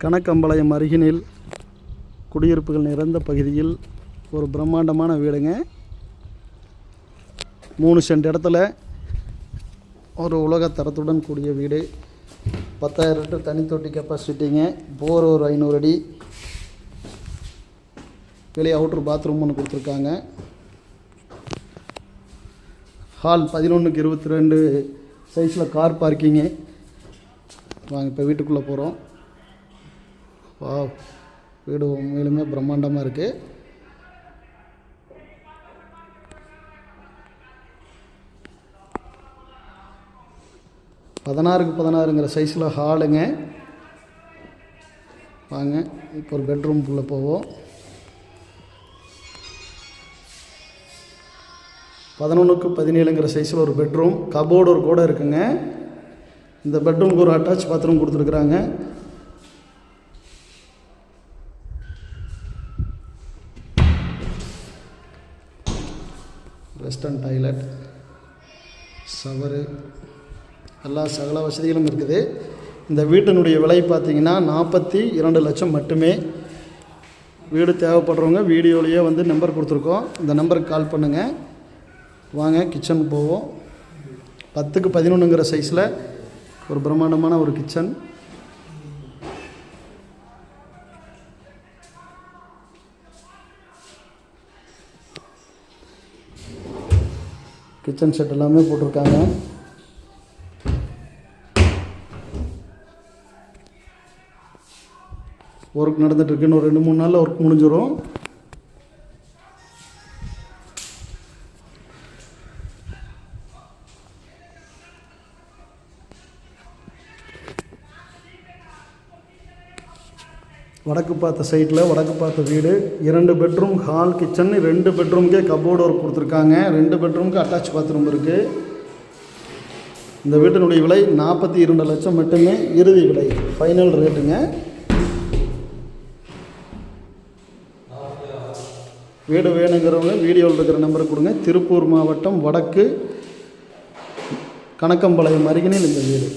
கணக்கம்பாளையம் அருகினில் குடியிருப்புகள் நிறைந்த பகுதியில் ஒரு பிரம்மாண்டமான வீடுங்க. 3 சென்ட் இடத்துல ஒரு உலக தரத்துடன் கூடிய வீடு. 10,000 லிட்டர் தனி தொட்டி கெப்பாசிட்டிங்க. போர் ஒரு 500 அடி. வெளியே அவுட்ரு பாத்ரூம் ஒன்று கொடுத்துருக்காங்க. ஹால் 11க்கு 22 சைஸில் கார் பார்க்கிங்கு. வாங்க இப்போ வீட்டுக்குள்ளே போகிறோம். வா, வீடு உண்மையிலுமே பிரம்மாண்டமாக இருக்குது. பதினாறுக்கு 16ங்கிற சைஸில் ஹாலுங்க. வாங்க இப்போ ஒரு பெட்ரூம்குள்ளே போவோம். 11க்கு 17ங்கிற சைஸில் ஒரு பெட்ரூம், கபோர்டு ஒரு கூட இருக்குங்க. இந்த பெட்ரூமுக்கு ஒரு அட்டாச் பாத்ரூம் கொடுத்துருக்குறாங்க. வெஸ்டர்ன் டாய்லெட், ஷவரு, எல்லா சகல வசதிகளும் இருக்குது. இந்த வீட்டினுடைய விலை பார்த்திங்கன்னா 42 லட்சம் மட்டுமே. வீடு தேவைப்படுறவங்க வீடியோலேயே நம்பர் கொடுத்துருக்கோம். இந்த நம்பருக்கு கால் பண்ணுங்கள். வாங்க கிச்சனுக்கு போவோம். 10க்கு 11ங்கிற சைஸில் ஒரு பிரம்மாண்டமான ஒரு கிச்சன். கிச்சன் செட் எல்லாமே போட்டிருக்காங்க. ஒர்க் நடந்துகிட்ருக்கு. இன்னும் 2-3 நாளில் ஒர்க் முடிஞ்சிடும். வடக்கு பார்த்த சைட்டில் வடக்கு பார்த்த வீடு. 2 பெட்ரூம், ஹால், கிச்சன். 2 பெட்ரூமுக்கே கபோர்டு ஒர்க் கொடுத்துருக்காங்க. 2 பெட்ரூமுக்கு அட்டாச் பாத்ரூம் இருக்குது. இந்த வீட்டினுடைய விலை 42 லட்சம் மட்டுமே. இறுதி விலை, ஃபைனல் ரேட்டுங்க. வீடு வேணுங்கிறவங்க வீடியோவில் இருக்கிற நம்பருக்கு கொடுங்க. திருப்பூர் மாவட்டம் வடக்கு கணக்கம்பாளையம் அருகினில் இந்த வீடு.